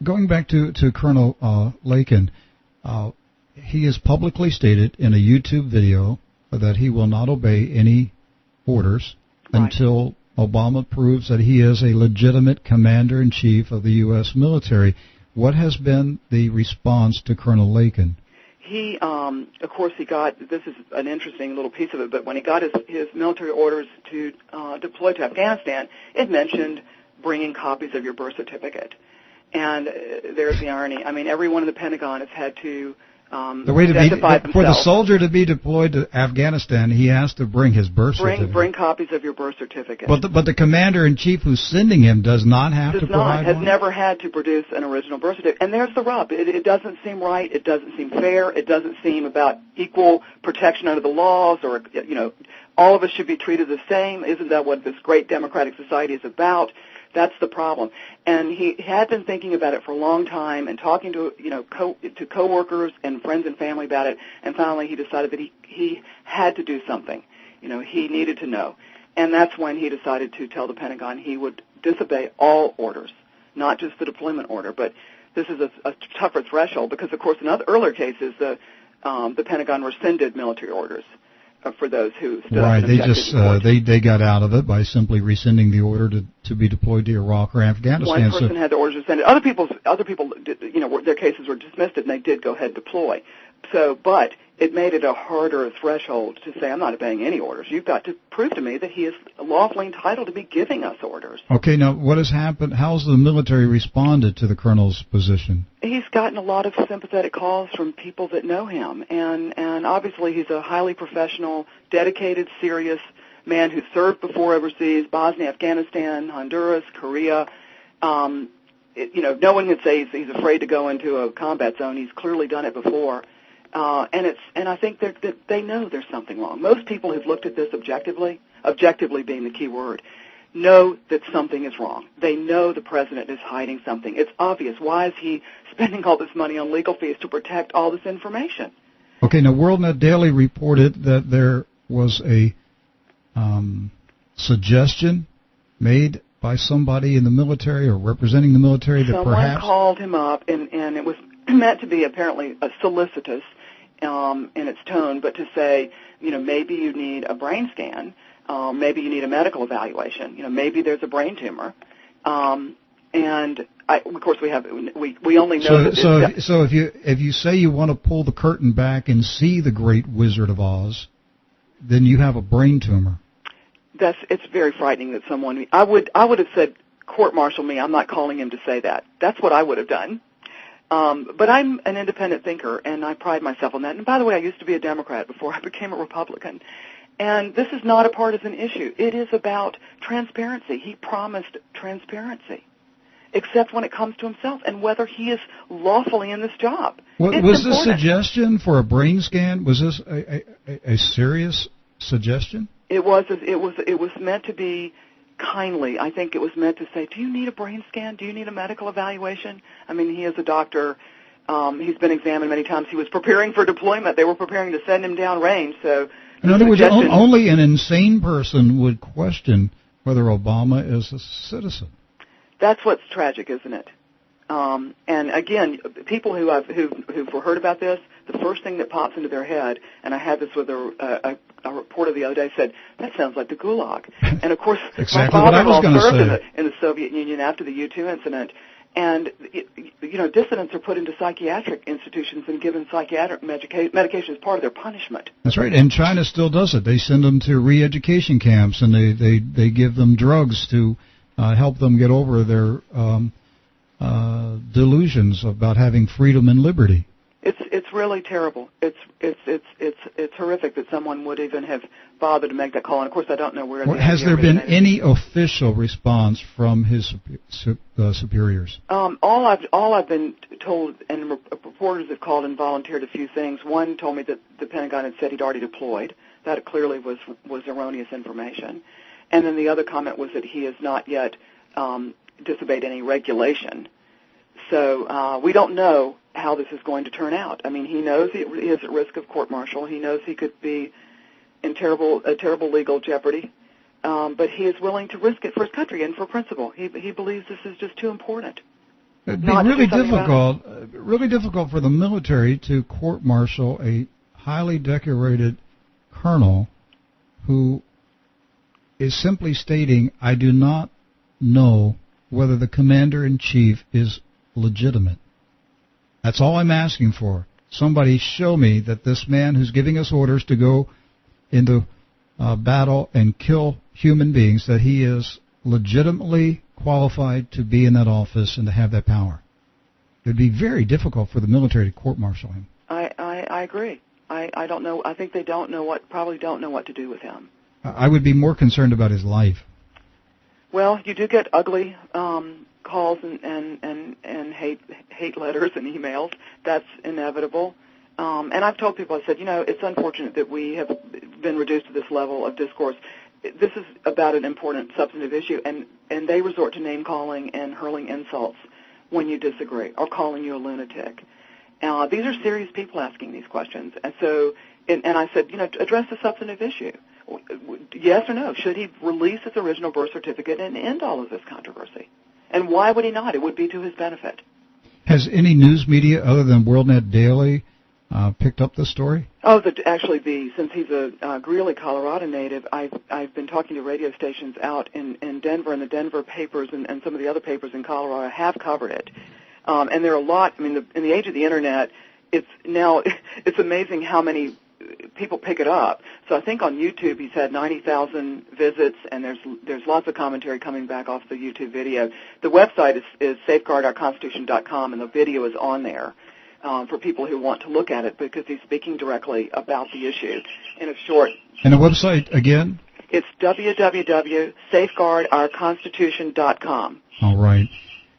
Going back to Colonel Lakin, he has publicly stated in a YouTube video that he will not obey any orders until Obama proves that he is a legitimate commander-in-chief of the U.S. military. What has been the response to Colonel Lakin? He, of course, this is an interesting little piece of it, but when he got his military orders to deploy to Afghanistan, it mentioned bringing copies of your birth certificate. And there's the irony. I mean, everyone in the Pentagon has had to identify themselves. For the soldier to be deployed to Afghanistan, he has to bring his birth certificate. Bring copies of your birth certificate. But the commander-in-chief who's sending him does not have to provide has one? never had to produce an original birth certificate. And there's the rub. It doesn't seem right. It doesn't seem fair. It doesn't seem about equal protection under the laws or, all of us should be treated the same. Isn't that what this great democratic society is about? That's the problem. And he had been thinking about it for a long time and talking to, to coworkers and friends and family about it. And finally he decided that he had to do something. He needed to know. And that's when he decided to tell the Pentagon he would disobey all orders, not just the deployment order. But this is a tougher threshold because, of course, in other earlier cases, the Pentagon rescinded military orders for those who stood up and objected. They got out of it by simply rescinding the order to be deployed to Iraq or Afghanistan. One person had the orders rescinded. Other people, their cases were dismissed and they did go ahead and deploy. But it made it a harder threshold to say, I'm not obeying any orders. You've got to prove to me that he is lawfully entitled to be giving us orders. Okay, now what has happened? How's the military responded to the colonel's position? He's gotten a lot of sympathetic calls from people that know him, and obviously he's a highly professional, dedicated, serious man who served before overseas, Bosnia, Afghanistan, Honduras, Korea. No one can say he's afraid to go into a combat zone. He's clearly done it before. And I think that they know there's something wrong. Most people who've looked at this objectively being the key word, know that something is wrong. They know the president is hiding something. It's obvious. Why is he spending all this money on legal fees to protect all this information? Okay, now WorldNet Daily reported that there was a suggestion made by somebody in the military or representing the military that someone called him up, and it was meant to be apparently solicitous in its tone, but to say, maybe you need a brain scan, maybe you need a medical evaluation, maybe there's a brain tumor, and of course we only know So if you say you want to pull the curtain back and see the Great Wizard of Oz, then you have a brain tumor. It's very frightening that someone. I would have said, court-martial me. I'm not calling him to say that. That's what I would have done. But I'm an independent thinker, and I pride myself on that. And by the way, I used to be a Democrat before I became a Republican. And this is not a partisan issue. It is about transparency. He promised transparency, except when it comes to himself and whether he is lawfully in this job. Was this suggestion for a brain scan? Was this a serious suggestion? It was meant to be kindly. I think it was meant to say, do you need a brain scan? Do you need a medical evaluation? I mean, he is a doctor. He's been examined many times. He was preparing for deployment. They were preparing to send him down range. So, in other words, only an insane person would question whether Obama is a citizen. That's what's tragic, isn't it? And again, people who've heard about this, the first thing that pops into their head, and I had this with a reporter the other day, said, that sounds like the Gulag. And of course, exactly my father-in-law served in the Soviet Union after the U-2 incident. And, dissidents are put into psychiatric institutions and given psychiatric medication as part of their punishment. That's right, and China still does it. They send them to re-education camps, and they give them drugs to help them get over their delusions about having freedom and liberty. It's really terrible. It's horrific that someone would even have bothered to make that call. And of course, I don't know where. Has there been any official response from his superiors? All I've been told, and reporters have called and volunteered a few things. One told me that the Pentagon had said he'd already deployed. That clearly was erroneous information. And then the other comment was that he has not yet disobeyed any regulation. So we don't know how this is going to turn out. I mean, he knows he is at risk of court-martial. He knows he could be in terrible legal jeopardy. But he is willing to risk it for his country and for principle. He believes this is just too important. It'd be really difficult for the military to court-martial a highly decorated colonel who is simply stating, I do not know whether the commander-in-chief is legitimate. That's all I'm asking for. Somebody show me that this man who's giving us orders to go into battle and kill human beings, that he is legitimately qualified to be in that office and to have that power. It would be very difficult for the military to court-martial him. I agree. I don't know. I think they probably don't know what to do with him. I would be more concerned about his life. Well, you do get ugly calls and hate letters and emails. That's inevitable. And I've told people, I said, it's unfortunate that we have been reduced to this level of discourse. This is about an important substantive issue, and they resort to name-calling and hurling insults when you disagree or calling you a lunatic. These are serious people asking these questions. And so, and I said, address the substantive issue. Yes or no? Should he release his original birth certificate and end all of this controversy? And why would he not? It would be to his benefit. Has any news media other than WorldNet Daily picked up this story? Oh, since he's a Greeley, Colorado native, I've been talking to radio stations out in Denver, and the Denver papers and some of the other papers in Colorado have covered it. And there are a lot. I mean, in the age of the internet, it's amazing how many people pick it up. So I think on YouTube he's had 90,000 visits, and there's lots of commentary coming back off the YouTube video. The website is safeguardourconstitution.com, and the video is on there for people who want to look at it, because he's speaking directly about the issue in a short. And the website again? It's www.safeguardourconstitution.com. All right.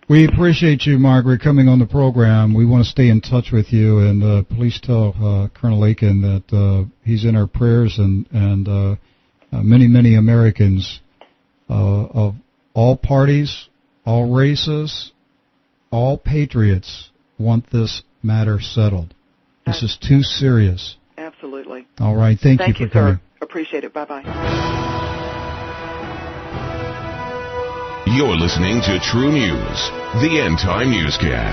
We appreciate you, Margaret, coming on the program. We want to stay in touch with you, and please tell Colonel Lakin that he's in our prayers, and many, many Americans of all parties, all races, all patriots want this matter settled. This is too serious. Absolutely. All right. Thank you for coming. Sir. Appreciate it. Bye-bye. You're listening to True News, the end-time newscast.